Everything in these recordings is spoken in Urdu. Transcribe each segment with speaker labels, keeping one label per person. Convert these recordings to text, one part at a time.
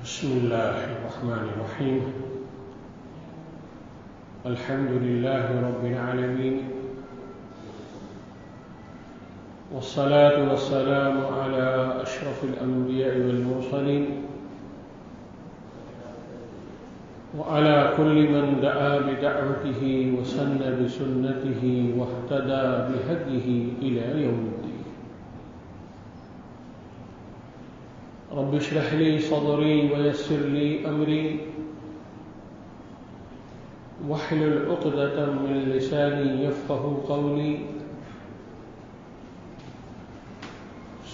Speaker 1: بسم الله الرحمن الرحيم. الحمد لله رب العالمين، والصلاة والسلام على أشرف الأنبياء والمرسلين، وعلى كل من دعا بدعوته وسن بسنته واهتدى بهديه إلى يوم الدين. رب اشرح لي صدري ويسر لي أمري واحلل عقدة من لساني يفقه قولي.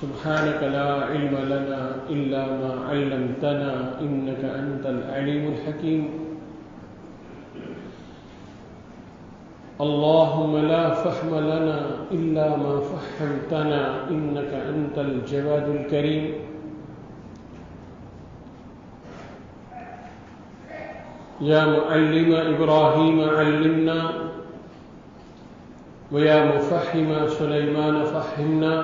Speaker 1: سبحانك لا علم لنا إلا ما علمتنا إنك أنت العليم الحكيم. اللهم لا فهم لنا إلا ما فهمتنا إنك أنت الجواد الكريم. يا معلم إبراهيم علمنا، ويا مفهم سليمان فهمنا.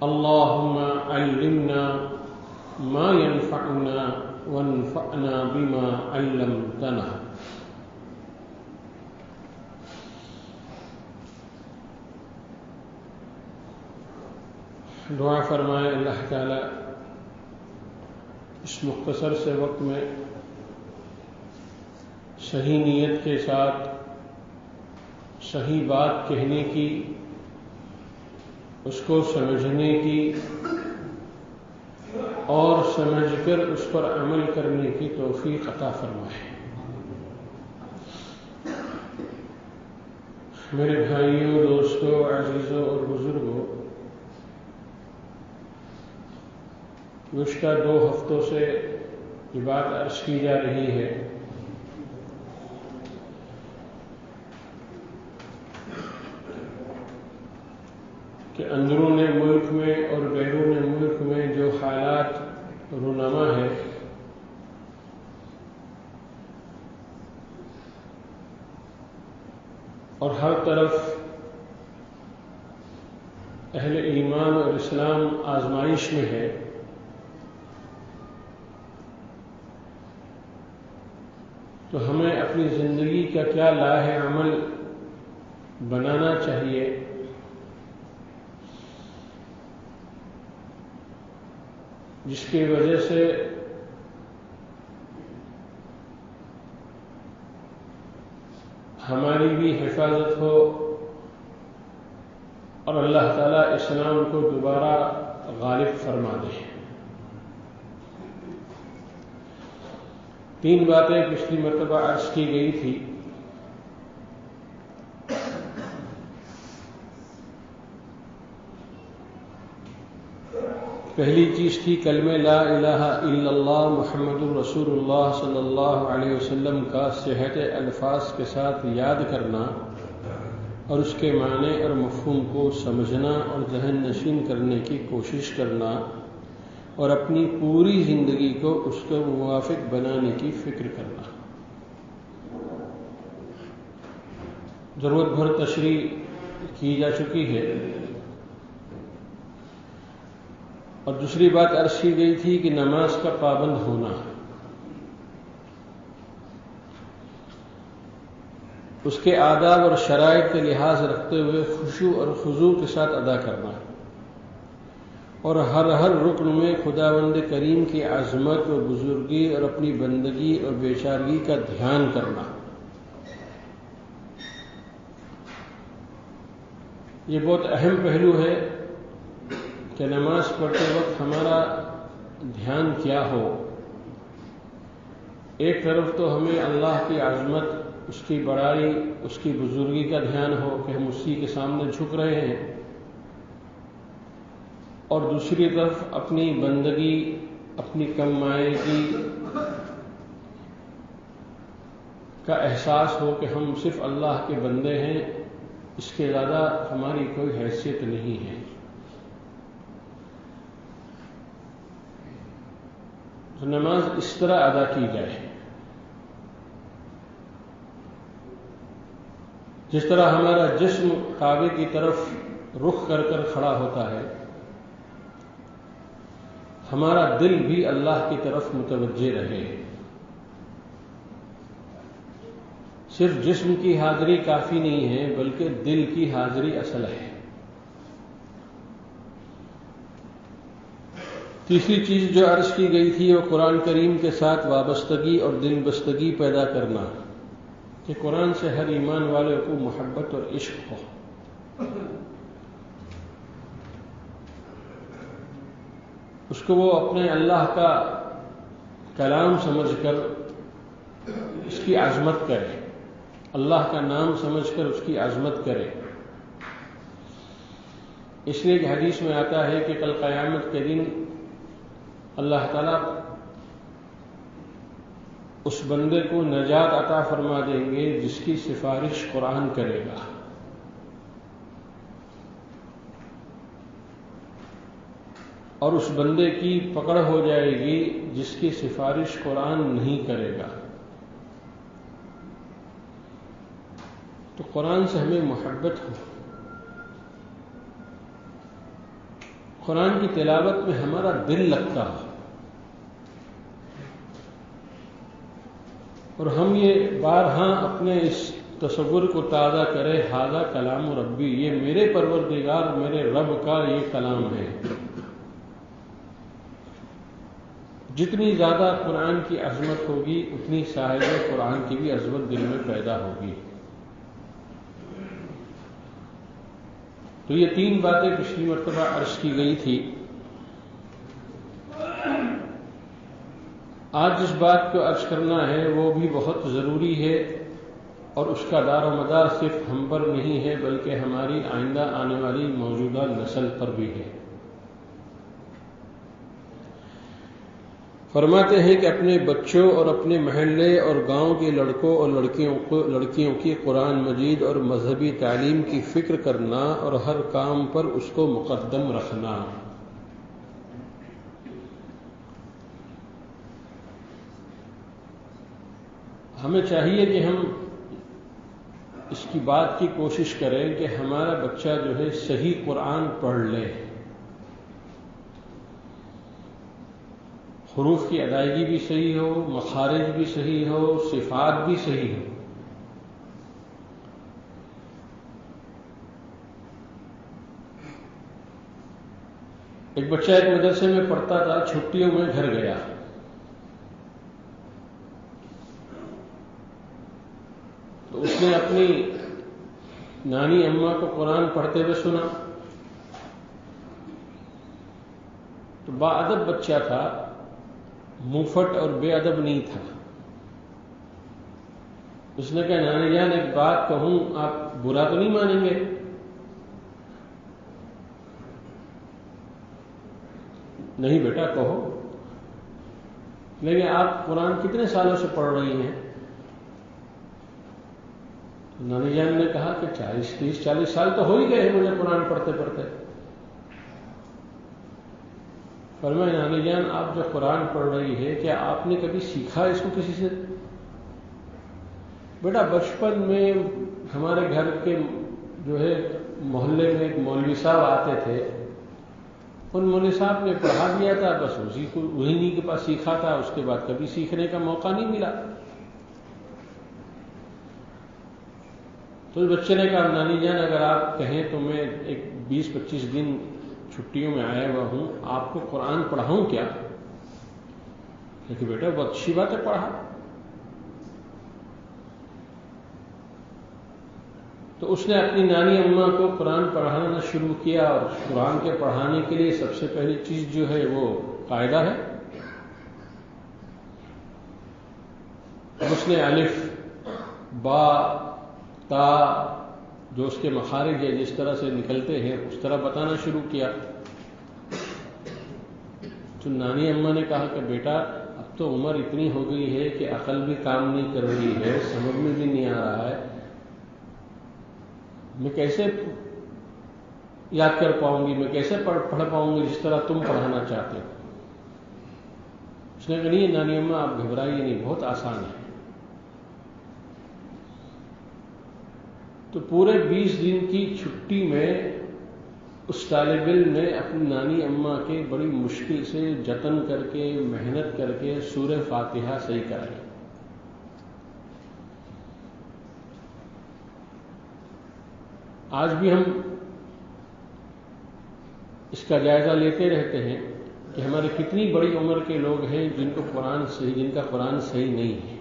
Speaker 1: اللهم علمنا ما ينفعنا وانفعنا بما علمتنا. دعا فرمائے اللہ تعالی اس مختصر سے وقت میں صحیح نیت کے ساتھ صحیح بات کہنے کی، اس کو سمجھنے کی اور سمجھ کر اس پر عمل کرنے کی توفیق عطا فرمائے. میرے بھائیوں، دوستوں، عزیزوں اور بزرگوں، گزشتہ 2 ہفتوں سے یہ بات عرض کی جا رہی ہے کہ اندرون ملک میں اور بیرون ملک میں جو حالات رونما ہے، اور ہر طرف اہل ایمان اور اسلام آزمائش میں ہے، تو ہمیں اپنی زندگی کا کیا لاہ عمل بنانا چاہیے، جس کی وجہ سے ہماری بھی حفاظت ہو اور اللہ تعالیٰ اسلام کو دوبارہ غالب فرما دے. 3 باتیں پچھلی مرتبہ عرض کی گئی تھی. پہلی چیز تھی کلمہ لا الہ الا اللہ محمد الرسول اللہ صلی اللہ علیہ وسلم کا صحت الفاظ کے ساتھ یاد کرنا اور اس کے معنی اور مفہوم کو سمجھنا اور ذہن نشین کرنے کی کوشش کرنا اور اپنی پوری زندگی کو اس کو موافق بنانے کی فکر کرنا. ضرورت بھر تشریح کی جا چکی ہے. اور دوسری بات عرض کی گئی تھی کہ نماز کا پابند ہونا، اس کے آداب اور شرائط کا لحاظ رکھتے ہوئے خشوع اور خضوع کے ساتھ ادا کرنا، اور ہر رکن میں خداوند کریم کی عظمت و بزرگی اور اپنی بندگی اور بیچارگی کا دھیان کرنا. یہ بہت اہم پہلو ہے کہ نماز پڑھتے وقت ہمارا دھیان کیا ہو. ایک طرف تو ہمیں اللہ کی عظمت، اس کی بڑائی، اس کی بزرگی کا دھیان ہو کہ ہم اسی کے سامنے جھک رہے ہیں، اور دوسری طرف اپنی بندگی، اپنی کم مائگی کا احساس ہو کہ ہم صرف اللہ کے بندے ہیں، اس کے زیادہ ہماری کوئی حیثیت نہیں ہے. تو نماز اس طرح ادا کی جائے جس طرح ہمارا جسم کعبے کی طرف رخ کر کر کھڑا ہوتا ہے، ہمارا دل بھی اللہ کی طرف متوجہ رہے. صرف جسم کی حاضری کافی نہیں ہے بلکہ دل کی حاضری اصل ہے. تیسری چیز جو عرض کی گئی تھی وہ قرآن کریم کے ساتھ وابستگی اور دل بستگی پیدا کرنا، کہ قرآن سے ہر ایمان والے کو محبت اور عشق ہو. اس کو وہ اپنے اللہ کا کلام سمجھ کر اس کی عظمت کرے، اللہ کا نام سمجھ کر اس کی عظمت کرے. اس لیے کہ حدیث میں آتا ہے کہ کل قیامت کے دن اللہ تعالیٰ اس بندے کو نجات عطا فرما دیں گے جس کی سفارش قرآن کرے گا. اور اس بندے کی پکڑ ہو جائے گی جس کی سفارش قرآن نہیں کرے گا. تو قرآن سے ہمیں محبت ہو، قرآن کی تلاوت میں ہمارا دل لگتا ہو، اور ہم یہ بارہا اپنے اس تصور کو تازہ کرے، ھذا کلام ربی، یہ میرے پروردگار میرے رب کا یہ کلام ہے. جتنی زیادہ قرآن کی عظمت ہوگی اتنی صاحب قرآن کی بھی عظمت دل میں پیدا ہوگی. تو یہ 3 باتیں پچھلی مرتبہ عرض کی گئی تھی. آج جس بات کو عرض کرنا ہے وہ بھی بہت ضروری ہے، اور اس کا دار و مدار صرف ہم پر نہیں ہے بلکہ ہماری آئندہ آنے والی موجودہ نسل پر بھی ہے. فرماتے ہیں کہ اپنے بچوں اور اپنے محلے اور گاؤں کے لڑکوں اور لڑکیوں کی قرآن مجید اور مذہبی تعلیم کی فکر کرنا اور ہر کام پر اس کو مقدم رکھنا. ہمیں چاہیے کہ ہم اس کی بات کی کوشش کریں کہ ہمارا بچہ جو ہے صحیح قرآن پڑھ لے، حروف کی ادائیگی بھی صحیح ہو، مخارج بھی صحیح ہو، صفات بھی صحیح ہو. ایک بچہ ایک مدرسے میں پڑھتا تھا، چھٹیوں میں گھر گیا، تو اس نے اپنی نانی اماں کو قرآن پڑھتے ہوئے سنا. تو با ادب بچہ تھا، منفٹ اور بے ادب نہیں تھا. اس نے کہا نانی جان ایک بات کہوں، آپ برا تو نہیں مانیں گے؟ نہیں بیٹا کہو. لیکن آپ قرآن کتنے سالوں سے پڑھ رہی ہیں؟ نانی جان نے کہا کہ 30-40 سال تو ہو ہی گئے ہیں مجھے قرآن پڑھتے پڑھتے. فرمایا نانی جان آپ جو قرآن پڑھ رہی ہے کیا آپ نے کبھی سیکھا اس کو کسی سے؟ بیٹا بچپن میں ہمارے گھر کے جو ہے محلے میں ایک مولوی صاحب آتے تھے، ان مولوی صاحب نے پڑھا دیا تھا، بس انہی کے پاس سیکھا تھا، اس کے بعد کبھی سیکھنے کا موقع نہیں ملا. تو بچے نے کہا نانی جان اگر آپ کہیں تو میں ایک 20-25 دن چھٹیوں میں آیا ہوا ہوں، آپ کو قرآن پڑھاؤں کیا؟ لیکن بیٹا بہت اچھی بات ہے، پڑھا. تو اس نے اپنی نانی اماں کو قرآن پڑھانا شروع کیا، اور قرآن کے پڑھانے کے لیے سب سے پہلی چیز جو ہے وہ قاعدہ ہے. اس نے الف، با، تا جو اس کے مخارج ہے جس طرح سے نکلتے ہیں اس طرح بتانا شروع کیا. تو نانی اماں نے کہا کہ بیٹا اب تو عمر اتنی ہو گئی ہے کہ عقل بھی کام نہیں کر رہی ہے، سمجھ میں بھی نہیں آ رہا ہے، میں کیسے یاد کر پاؤں گی، میں کیسے پڑھ پاؤں گی جس طرح تم پڑھانا چاہتے ہو؟ اس نے کہا نہیں نانی اماں آپ گھبرائیے نہیں، بہت آسان ہے. تو پورے 20 دن کی چھٹی میں اس طالب علم نے اپنی نانی اماں کے بڑی مشکل سے جتن کر کے محنت کر کے سورہ فاتحہ صحیح کرائی. آج بھی ہم اس کا جائزہ لیتے رہتے ہیں کہ ہمارے کتنی بڑی عمر کے لوگ ہیں جن کا قرآن صحیح نہیں ہے.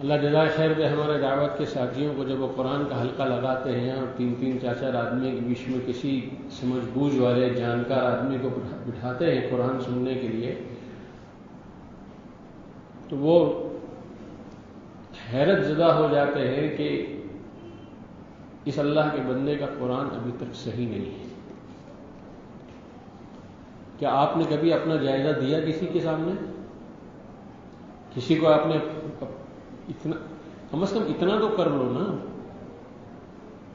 Speaker 1: اللہ جزائے خیر دے ہمارے دعوت کے ساتھیوں کو جب وہ قرآن کا حلقہ لگاتے ہیں اور 3-4 آدمی کے بیچ میں کسی سمجھ بوجھ والے جانکار آدمی کو بٹھاتے ہیں قرآن سننے کے لیے، تو وہ حیرت زدہ ہو جاتے ہیں کہ اس اللہ کے بندے کا قرآن ابھی تک صحیح نہیں ہے. کیا آپ نے کبھی اپنا جائزہ دیا کسی کے سامنے؟ کسی کو آپ نے کم از کم اتنا تو کر لو نا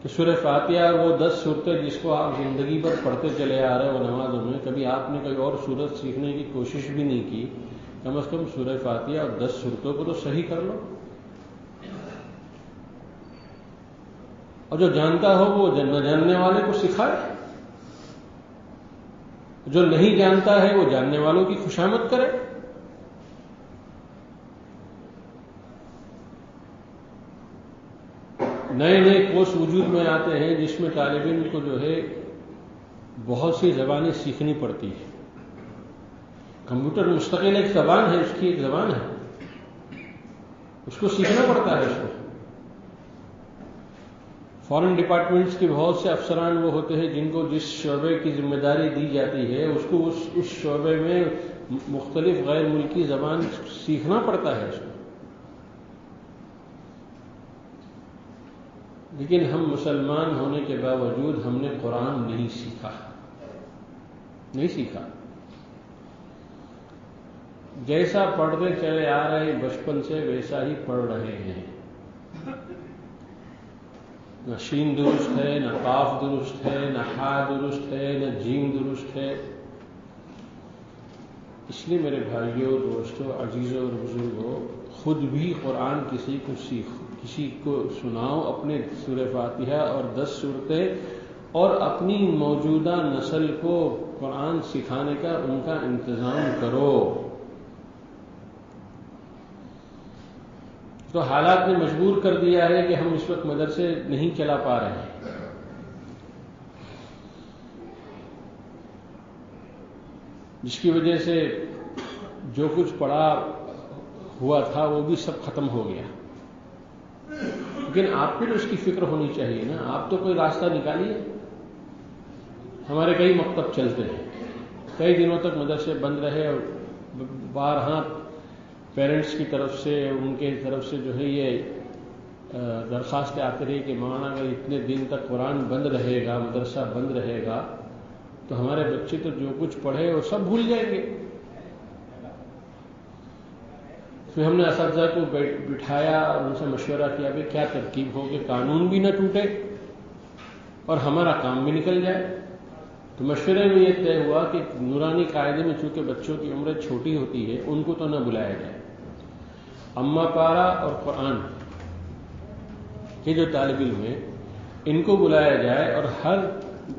Speaker 1: کہ سورہ فاتحہ اور وہ 10 صورتیں جس کو آپ زندگی بھر پڑھتے چلے آ رہے ہو نمازوں میں، کبھی آپ نے کوئی اور صورت سیکھنے کی کوشش بھی نہیں کی. کم از کم سورہ فاتحہ اور 10 صورتوں کو تو صحیح کر لو. اور جو جانتا ہو وہ نہ جاننے والے کو سکھائے، جو نہیں جانتا ہے وہ جاننے والوں کی خوشامد کرے. نئے کورس وجود میں آتے ہیں جس میں طالب علم کو جو ہے بہت سی زبانیں سیکھنی پڑتی ہے. کمپیوٹر مستقل ایک زبان ہے، اس کی ایک زبان ہے، اس کو سیکھنا پڑتا ہے. اس کو فارن ڈپارٹمنٹس کے بہت سے افسران وہ ہوتے ہیں جن کو جس شعبے کی ذمہ داری دی جاتی ہے اس کو اس شعبے میں مختلف غیر ملکی زبان سیکھنا پڑتا ہے. اس کو لیکن ہم مسلمان ہونے کے باوجود ہم نے قرآن نہیں سیکھا. جیسا پڑھتے چلے آ رہے بچپن سے ویسا ہی پڑھ رہے ہیں. نہ شین درست ہے، نہ قاف درست ہے، نہ ہا درست ہے، نہ جیم درست ہے. اس لیے میرے بھائیوں، دوستوں، عزیزوں اور بزرگوں، خود بھی قرآن کسی کو سناؤ اپنے سورہ فاتحہ اور 10 صورتیں، اور اپنی موجودہ نسل کو قرآن سکھانے کا ان کا انتظام کرو. تو حالات نے مجبور کر دیا ہے کہ ہم اس وقت مدرسے نہیں چلا پا رہے ہیں. جس کی وجہ سے جو کچھ پڑھا ہوا تھا وہ بھی سب ختم ہو گیا. لیکن آپ کو تو اس کی فکر ہونی چاہیے نا. آپ تو کوئی راستہ نکالیے. ہمارے کئی مکتب چلتے ہیں، کئی دنوں تک مدرسے بند رہے، اور بارہا پیرنٹس کی طرف سے، ان کے طرف سے جو ہے یہ درخواست آتی رہی کہ مولانا اگر اتنے دن تک قرآن بند رہے گا، مدرسہ بند رہے گا، تو ہمارے بچے تو جو کچھ پڑھے وہ سب بھول جائیں گے. پھر ہم نے اساتذہ کو بٹھایا اور ان سے مشورہ کیا کہ کیا ترکیب ہو کہ قانون بھی نہ ٹوٹے اور ہمارا کام بھی نکل جائے. تو مشورے میں یہ طے ہوا کہ نورانی قاعدے میں چونکہ بچوں کی عمر چھوٹی ہوتی ہے ان کو تو نہ بلایا جائے. اما پارا اور قرآن کے جو طالب علم ہیں ان کو بلایا جائے، اور ہر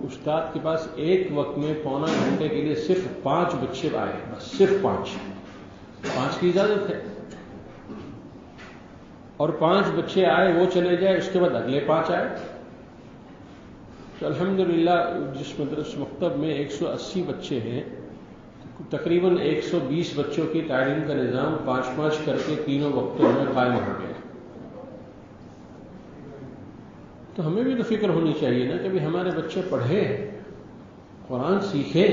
Speaker 1: استاد کے پاس ایک وقت میں پونا گھنٹے کے لیے صرف 5 بچے آئے. بس صرف 5 کی اجازت ہے. اور 5 بچے آئے وہ چلے جائے، اس کے بعد اگلے 5 آئے. تو الحمدللہ جس مکتب میں 180 بچے ہیں، تقریباً 120 بچوں کی تعلیم کا نظام 5 کر کے تینوں وقتوں میں قائم ہو گیا. تو ہمیں بھی تو فکر ہونی چاہیے نا کہ بھی ہمارے بچے پڑھیں، قرآن سیکھیں.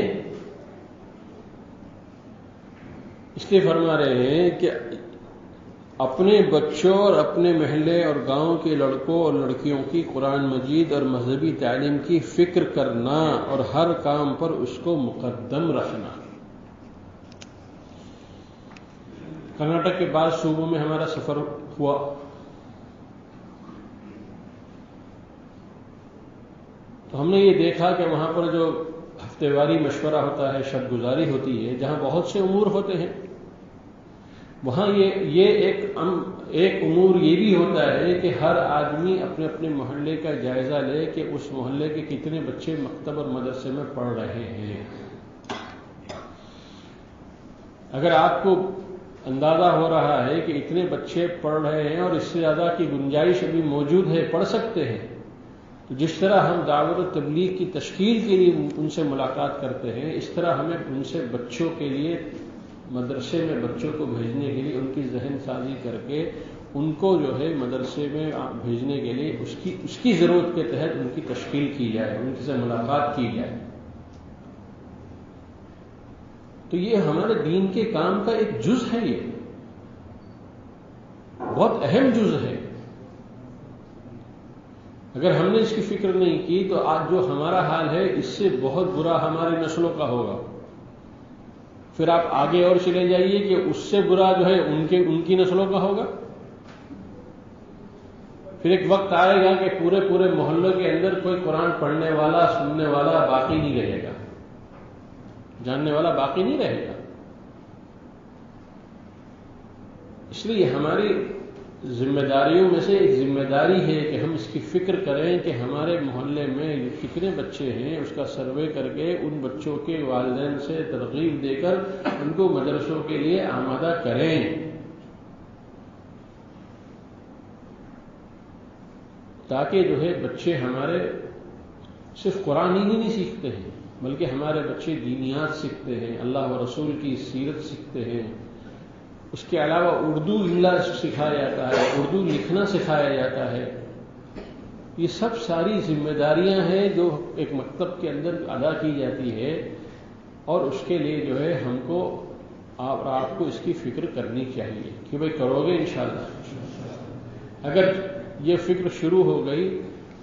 Speaker 1: اس لیے فرما رہے ہیں کہ اپنے بچوں اور اپنے محلے اور گاؤں کے لڑکوں اور لڑکیوں کی قرآن مجید اور مذہبی تعلیم کی فکر کرنا اور ہر کام پر اس کو مقدم رکھنا. کرناٹک کے بعض صوبوں میں ہمارا سفر ہوا. تو ہم نے یہ دیکھا کہ وہاں پر جو ہفتے واری مشورہ ہوتا ہے، شب گزاری ہوتی ہے، جہاں بہت سے امور ہوتے ہیں، وہاں یہ ایک ایک امور یہ بھی ہوتا ہے کہ ہر آدمی اپنے اپنے محلے کا جائزہ لے کہ اس محلے کے کتنے بچے مکتب اور مدرسے میں پڑھ رہے ہیں۔ اگر آپ کو اندازہ ہو رہا ہے کہ اتنے بچے پڑھ رہے ہیں اور اس سے زیادہ کی گنجائش ابھی موجود ہے، پڑھ سکتے ہیں، تو جس طرح ہم دعوت و تبلیغ کی تشکیل کے لیے ان سے ملاقات کرتے ہیں، اس طرح ہمیں ان سے بچوں کے لیے مدرسے میں بچوں کو بھیجنے کے لیے ان کی ذہن سازی کر کے ان کو جو ہے مدرسے میں بھیجنے کے لیے اس کی ضرورت کے تحت ان کی تشکیل کی جائے، ان سے ملاقات کی جائے۔ تو یہ ہمارے دین کے کام کا ایک جز ہے، یہ بہت اہم جز ہے۔ اگر ہم نے اس کی فکر نہیں کی تو آج جو ہمارا حال ہے اس سے بہت برا ہماری نسلوں کا ہوگا۔ پھر آپ آگے اور چلے جائیے کہ اس سے برا جو ہے ان کی نسلوں کا ہوگا۔ پھر ایک وقت آئے گا کہ پورے محلوں کے اندر کوئی قرآن پڑھنے والا، سننے والا باقی نہیں رہے گا، جاننے والا باقی نہیں رہے گا۔ اس لیے ہماری ذمہ داریوں میں سے ایک ذمہ داری ہے کہ ہم اس کی فکر کریں کہ ہمارے محلے میں کتنے بچے ہیں، اس کا سروے کر کے ان بچوں کے والدین سے ترغیب دے کر ان کو مدرسوں کے لیے آمادہ کریں۔ تاکہ جو ہے بچے ہمارے صرف قرآن ہی نہیں سیکھتے ہیں، بلکہ ہمارے بچے دینیات سیکھتے ہیں، اللہ و رسول کی سیرت سیکھتے ہیں۔ اس کے علاوہ اردو انگلش سکھایا جاتا ہے، اردو لکھنا سکھایا جاتا ہے۔ یہ سب ساری ذمہ داریاں ہیں جو ایک مکتب کے اندر ادا کی جاتی ہے، اور اس کے لیے جو ہے ہم کو آپ کو اس کی فکر کرنی چاہیے کہ بھئی کرو گے انشاءاللہ۔ اگر یہ فکر شروع ہو گئی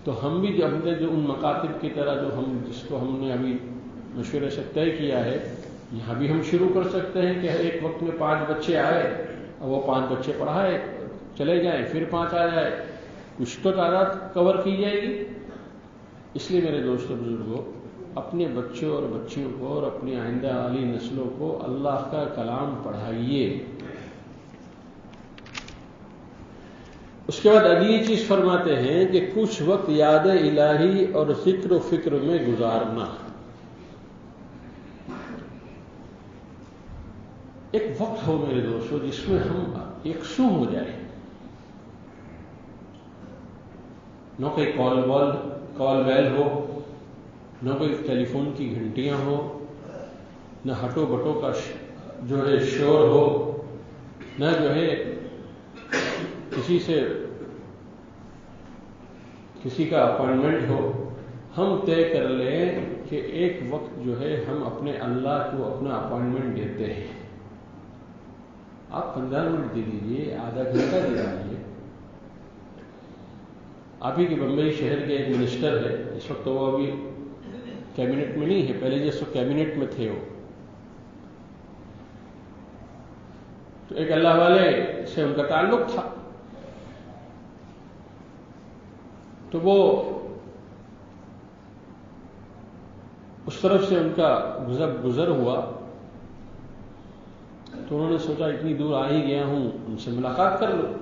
Speaker 1: تو ہم بھی جو ہم نے جو ان مکاتب کی طرح جس کو ہم نے ابھی مشورے سے طے کیا ہے، یہاں بھی ہم شروع کر سکتے ہیں کہ ایک وقت میں 5 بچے آئے اور وہ 5 بچے پڑھائے چلے جائیں، پھر 5 آ جائے، کچھ تو تعداد کور کی جائے گی۔ اس لیے میرے دوستوں بزرگوں، اپنے بچوں اور بچیوں کو اور اپنی آئندہ والی نسلوں کو اللہ کا کلام پڑھائیے۔ اس کے بعد اگلی چیز فرماتے ہیں کہ کچھ وقت یاد الہی اور ذکر و فکر میں گزارنا۔ ایک وقت ہو میرے دوستوں جس میں ہم یکسو ہو جائیں، نہ کوئی کال بیل ہو، نہ کوئی ٹیلی فون کی گھنٹیاں ہو، نہ ہٹو بٹو کا جو ہے شور ہو، نہ جو ہے کسی کا اپائنٹمنٹ ہو۔ ہم طے کر لیں کہ ایک وقت جو ہے ہم اپنے اللہ کو اپنا اپائنٹمنٹ دیتے ہیں۔ آپ 15 منٹ دے دیجیے، آدھا گھنٹہ دے دیجیے۔ آپ ہی کے بمبئی شہر کے ایک منسٹر ہے، اس وقت وہ ابھی کیبنٹ میں نہیں ہے، پہلے جس وقت کیبنٹ میں تھے وہ، تو ایک اللہ والے سے ان کا تعلق تھا، تو وہ اس طرف سے ان کا گزر ہوا، تو انہوں نے سوچا اتنی دور آ ہی گیا ہوں، ان سے ملاقات کر لوں۔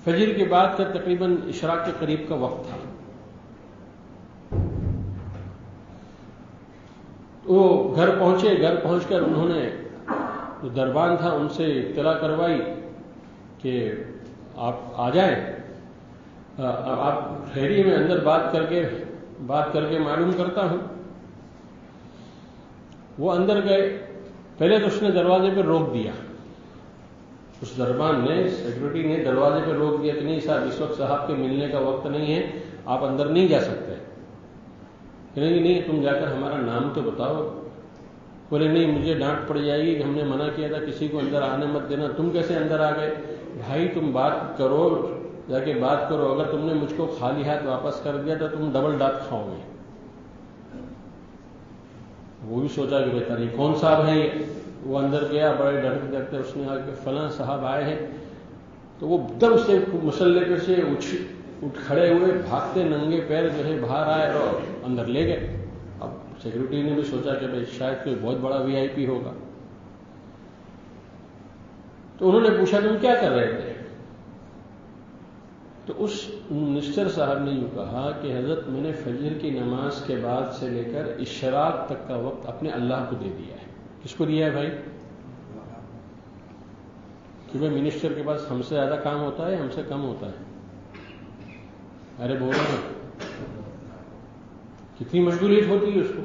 Speaker 1: فجر کے بعد کا تقریباً اشراق کے قریب کا وقت تھا۔ وہ گھر پہنچ کر انہوں نے جو دربان تھا ان سے اطلاع کروائی کہ آپ آ جائیں، آپ ٹھہریے، میں اندر بات کر کے معلوم کرتا ہوں۔ وہ اندر گئے، پہلے تو اس نے دروازے پہ روک دیا، اس دربان نے، سیکورٹی نے دروازے پہ روک دیا کہ نہیں صاحب، اس وقت صاحب کے ملنے کا وقت نہیں ہے، آپ اندر نہیں جا سکتے۔ نہیں تم جا کر ہمارا نام تو بتاؤ۔ بولے نہیں، مجھے ڈانٹ پڑ جائے گی کہ ہم نے منع کیا تھا کسی کو اندر آنے مت دینا، تم کیسے اندر آ گئے؟ بھائی تم بات کرو، جا کے بات کرو، اگر تم نے مجھ کو خالی ہاتھ واپس کر دیا تو تم ڈبل ڈانٹ کھاؤ گے۔ وہ بھی سوچا کہ بہتر نہیں، کون صاحب ہے یہ؟ وہ اندر گیا بڑے ڈرتے ڈرتے، اس نے کہا کہ فلاں صاحب آئے ہیں۔ تو وہ دم سے مسلح پہ سے اٹھ کھڑے ہوئے، بھاگتے ننگے پیر جو ہے باہر آئے اور اندر لے گئے۔ اب سیکورٹی نے بھی سوچا کہ بھائی شاید کوئی بہت بڑا وی آئی پی ہوگا، تو انہوں نے پوچھا تم کیا کر رہے تھے؟ تو اس منسٹر صاحب نے یوں کہا کہ حضرت میں نے فجر کی نماز کے بعد سے لے کر اشراق تک کا وقت اپنے اللہ کو دے دیا ہے. کس کو دیا ہے بھائی؟ کیونکہ منسٹر کے پاس ہم سے زیادہ کام ہوتا ہے، ہم سے کم ہوتا ہے؟ ارے بول رہے ہیں کتنی مشغولیت ہوتی ہے اس کو.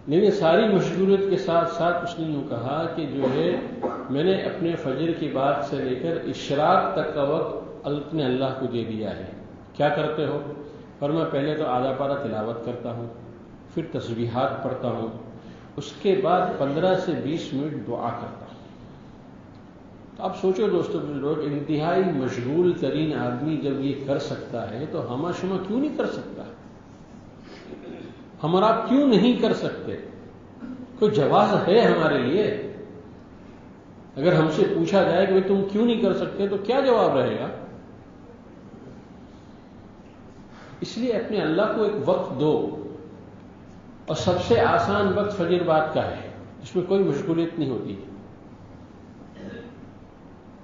Speaker 1: لیکن ساری مشغولیت کے ساتھ ساتھ اس نے یوں کہا کہ جو ہے میں نے اپنے فجر کی بات سے لے کر اشراق تک کا وقت اپنے اللہ کو دے دیا ہے. کیا کرتے ہو؟ اور میں پہلے تو آدھا پارہ تلاوت کرتا ہوں، پھر تسبیحات پڑھتا ہوں، اس کے بعد 15 سے 20 منٹ دعا کرتا ہوں. تو آپ سوچو دوستو بزرگ، انتہائی مشغول ترین آدمی جب یہ کر سکتا ہے تو ہما شما کیوں نہیں کر سکتا؟ ہم اور آپ کیوں نہیں کر سکتے؟ کوئی جواز ہے ہمارے لیے؟ اگر ہم سے پوچھا جائے کہ تم کیوں نہیں کر سکتے تو کیا جواب رہے گا؟ اس لیے اپنے اللہ کو ایک وقت دو، اور سب سے آسان وقت فجر بعد کا ہے، اس میں کوئی مشغولیت نہیں ہوتی.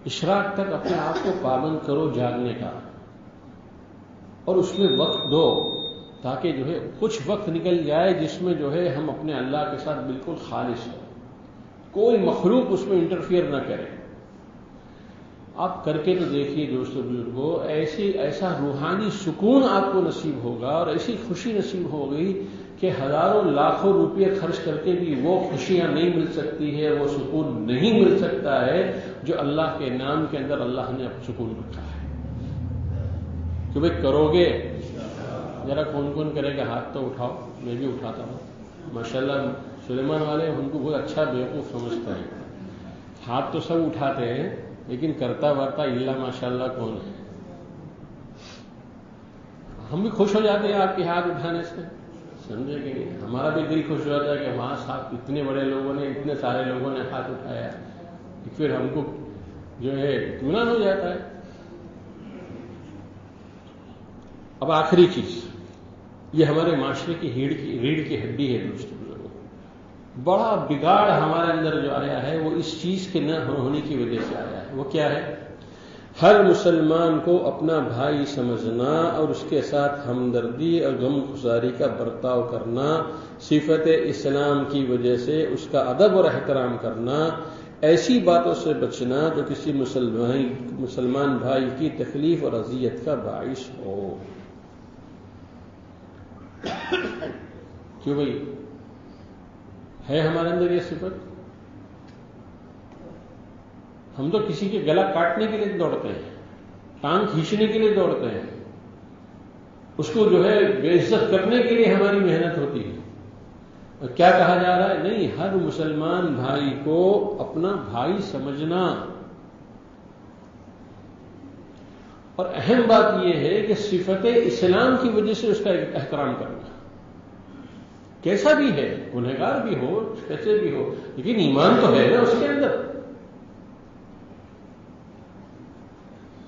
Speaker 1: اشراق تک اپنے آپ کو پابند کرو جاگنے کا، اور اس میں وقت دو تاکہ جو ہے کچھ وقت نکل جائے جس میں جو ہے ہم اپنے اللہ کے ساتھ بالکل خالص ہوں، کوئی مخلوق اس میں انٹرفیئر نہ کرے. آپ کر کے تو دیکھیے دوستو بزرگوں، ایسا روحانی سکون آپ کو نصیب ہوگا اور ایسی خوشی نصیب ہوگی کہ ہزاروں لاکھوں روپے خرچ کر کے بھی وہ خوشیاں نہیں مل سکتی ہے، وہ سکون نہیں مل سکتا ہے جو اللہ کے نام کے اندر اللہ نے سکون رکھا ہے. کہ بھئی کرو گے؟ ذرا کون کون کرے گا ہاتھ تو اٹھاؤ. میں بھی اٹھاتا ہوں. ماشاءاللہ سلیمان والے ان کو بہت اچھا بیوقوف سمجھتا ہے. ہاتھ تو سب اٹھاتے ہیں لیکن کرتا ورتا اللہ ماشاءاللہ کون ہے؟ ہم بھی خوش ہو جاتے ہیں آپ کے ہاتھ اٹھانے سے، سمجھے کہ نہیں؟ ہمارا بھی دل خوش ہو جاتا ہے کہ وہاں صاحب اتنے بڑے لوگوں نے، اتنے سارے لوگوں نے ہاتھ اٹھایا، پھر ہم کو جو ہے اطمینان ہو جاتا ہے. اب آخری چیز، یہ ہمارے معاشرے کی ریڑھ کی ہڈی ہے دوستوں. بڑا بگاڑ ہمارے اندر جو آیا ہے وہ اس چیز کے نہ ہونے کی وجہ سے آیا ہے. وہ کیا ہے؟ ہر مسلمان کو اپنا بھائی سمجھنا اور اس کے ساتھ ہمدردی اور غم گزاری کا برتاؤ کرنا، صفت اسلام کی وجہ سے اس کا ادب اور احترام کرنا، ایسی باتوں سے بچنا جو کسی مسلمان بھائی کی تکلیف اور اذیت کا باعث ہو. کیوں بھائی؟ ہے ہمارے اندر یہ صفت؟ ہم تو کسی کے گلا کاٹنے کے لیے دوڑتے ہیں، ٹانگ کھینچنے کے لیے دوڑتے ہیں، اس کو جو ہے بے عزت کرنے کے لیے ہماری محنت ہوتی ہے. اور کیا کہا جا رہا ہے؟ نہیں، ہر مسلمان بھائی کو اپنا بھائی سمجھنا. اور اہم بات یہ ہے کہ صفت اسلام کی وجہ سے اس کا احترام کرنا. کیسا بھی ہے، گنہگار بھی ہو، کیسے بھی ہو، لیکن ایمان تو ہے نا اس کے اندر.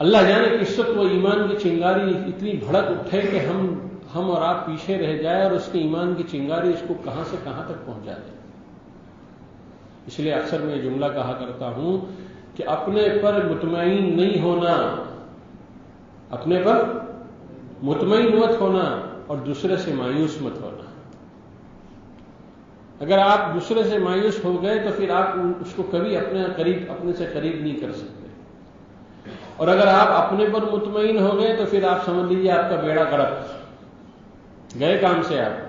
Speaker 1: اللہ جانے کس وقت وہ ایمان کی چنگاری اتنی بھڑک اٹھے کہ ہم اور آپ پیچھے رہ جائے اور اس کی ایمان کی چنگاری اس کو کہاں سے کہاں تک پہنچا دے. اس لیے اکثر میں یہ جملہ کہا کرتا ہوں کہ اپنے پر مطمئن نہیں ہونا، اپنے پر مطمئن مت ہونا اور دوسرے سے مایوس مت ہونا. اگر آپ دوسرے سے مایوس ہو گئے تو پھر آپ اس کو کبھی اپنے سے قریب نہیں کر سکتے. اور اگر آپ اپنے پر مطمئن ہو گئے تو پھر آپ سمجھ لیجیے آپ کا بیڑا غرق، گئے کام سے آپ.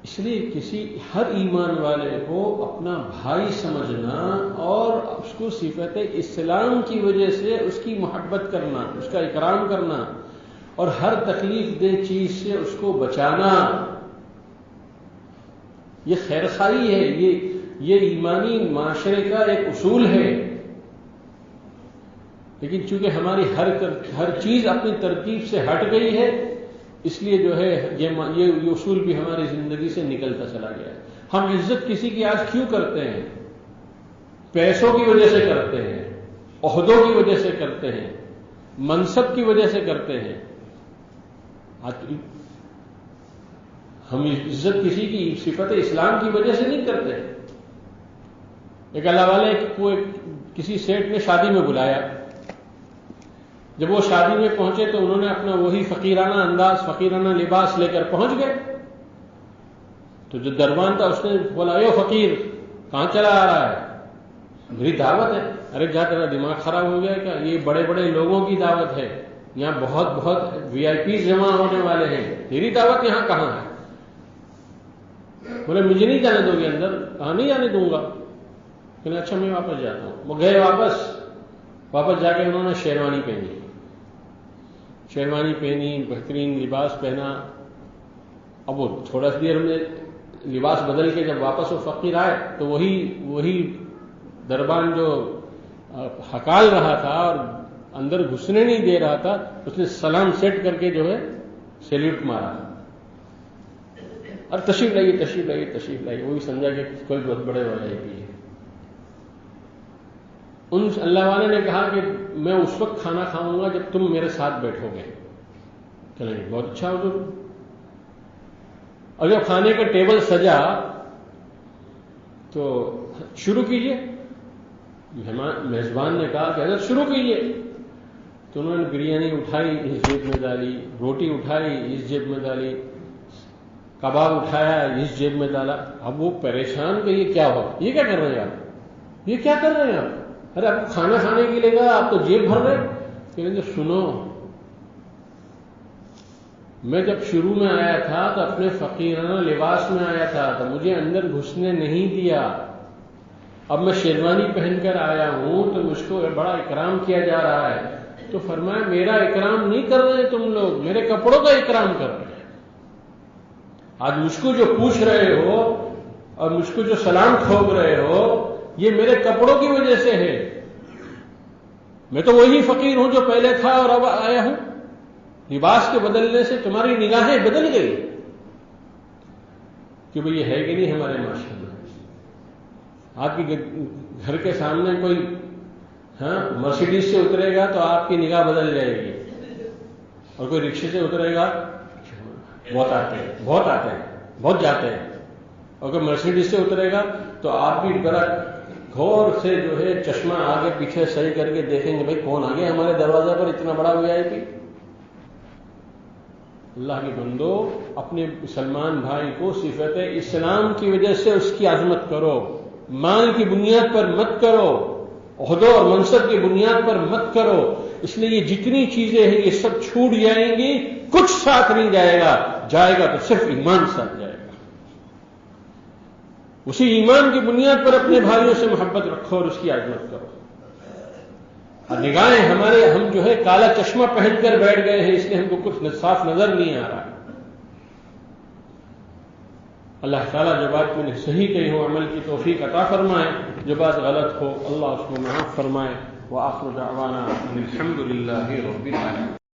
Speaker 1: اس لیے ہر ایمان والے کو اپنا بھائی سمجھنا اور اس کو صفت اسلام کی وجہ سے اس کی محبت کرنا، اس کا اکرام کرنا اور ہر تکلیف دہ چیز سے اس کو بچانا، یہ خیر خواہی ہے. یہ ایمانی معاشرے کا ایک اصول ہے. لیکن چونکہ ہماری ہر چیز اپنی ترتیب سے ہٹ گئی ہے، اس لیے جو ہے یہ اصول بھی ہماری زندگی سے نکلتا چلا گیا. ہم عزت کسی کی آج کیوں کرتے ہیں؟ پیسوں کی وجہ سے کرتے ہیں، عہدوں کی وجہ سے کرتے ہیں، منصب کی وجہ سے کرتے ہیں. ہم عزت کسی کی صفت اسلام کی وجہ سے نہیں کرتے. ایک اللہ والے کو کسی سیٹ نے شادی میں بلایا. جب وہ شادی میں پہنچے تو انہوں نے اپنا وہی فقیرانہ انداز، فقیرانہ لباس لے کر پہنچ گئے. تو جو دربان تھا اس نے بولا، اے فقیر کہاں چلا آ رہا ہے؟ میری دعوت ہے. ارے جا، تیرا دماغ خراب ہو گیا کیا؟ یہ بڑے بڑے لوگوں کی دعوت ہے، یہاں بہت بہت وی آئی پیز جمع ہونے والے ہیں، تیری دعوت یہاں کہاں ہے؟ بولے مجھے نہیں جانے دو گے اندر؟ کہاں نہیں جانے دوں گا. کہ اچھا میں واپس جاتا ہوں. وہ گئے واپس جا کے انہوں نے شیروانی پہنی، بہترین لباس پہنا. اب وہ تھوڑا سی دیر میں لباس بدل کے جب واپس وہ فقیر آئے تو وہی دربان جو ہکال رہا تھا اور اندر گھسنے نہیں دے رہا تھا، اس نے سلام سیٹ کر کے جو ہے سیلیوٹ مارا اور تشریف لائیے. وہی سمجھا کہ کوئی بہت بڑے وجہ بھی ہے. ان اللہ والے نے کہا کہ میں اس وقت کھانا کھاؤں گا جب تم میرے ساتھ بیٹھو گے. چلیں گے، بہت اچھا حضور. اور جب کھانے کا ٹیبل سجا تو شروع کیجئے. میزبان نے کہا کہ حضرت شروع کیجئے. تو انہوں نے بریانی اٹھائی، اس جیب میں ڈالی، روٹی اٹھائی، اس جیب میں ڈالی، کباب اٹھایا، اس جیب میں ڈالا. اب وہ پریشان کہ یہ کیا ہو، یہ کیا کر رہے ہیں آپ، یہ کیا کر رہے ہیں آپ؟ ارے آپ کھانا کھانے کے لیے کہا، آپ تو جیب بھر رہے. کہ سنو، میں جب شروع میں آیا تھا تو اپنے فقیرانہ لباس میں آیا تھا تو مجھے اندر گھسنے نہیں دیا. اب میں شیروانی پہن کر آیا ہوں تو مجھ کو بڑا اکرام کیا جا رہا ہے. تو فرمایا میرا اکرام نہیں کر رہے تم لوگ، میرے کپڑوں کا اکرام کر رہے ہیں. آج مجھ کو جو پوچھ رہے ہو اور مجھ کو جو سلام ٹھوک رہے ہو، یہ میرے کپڑوں کی وجہ سے ہے. میں تو وہی فقیر ہوں جو پہلے تھا اور اب آیا ہوں. لباس کے بدلنے سے تمہاری نگاہیں بدل گئی کہ بھئی یہ ہے کہ نہیں ہمارے معاشرے میں. آپ کے گھر کے سامنے کوئی مرسیڈیز سے اترے گا تو آپ کی نگاہ بدل جائے گی، اور کوئی رکشے سے اترے گا، بہت آتے ہیں بہت جاتے ہیں، اور کوئی مرسیڈیز سے اترے گا تو آپ بھی بڑا غور سے جو ہے چشمہ آگے پیچھے صحیح کر کے دیکھیں گے بھائی کون آ گیا ہمارے دروازے پر اتنا بڑا وی آئی پی. اللہ کے بندو، اپنے مسلمان بھائی کو صفت اسلام کی وجہ سے اس کی عظمت کرو، مال کی بنیاد پر مت کرو، عہدوں اور منصب کی بنیاد پر مت کرو. اس لیے یہ جتنی چیزیں ہیں یہ سب چھوٹ جائیں گی، کچھ ساتھ نہیں جائے گا تو صرف ایمان ساتھ جائے گا. اسی ایمان کی بنیاد پر اپنے بھائیوں سے محبت رکھو اور اس کی عظمت کرو. اور نگاہیں ہم جو ہے کالا چشمہ پہن کر بیٹھ گئے ہیں، اس لیے ہم کو کچھ صاف نظر نہیں آ رہا. اللہ تعالیٰ جو بات میں نے صحیح کہی ہو عمل کی توفیق عطا فرمائے، جو بات غلط ہو اللہ اس کو معاف فرمائے. وآخر دعوانا ان الحمد للہ رب العالمین.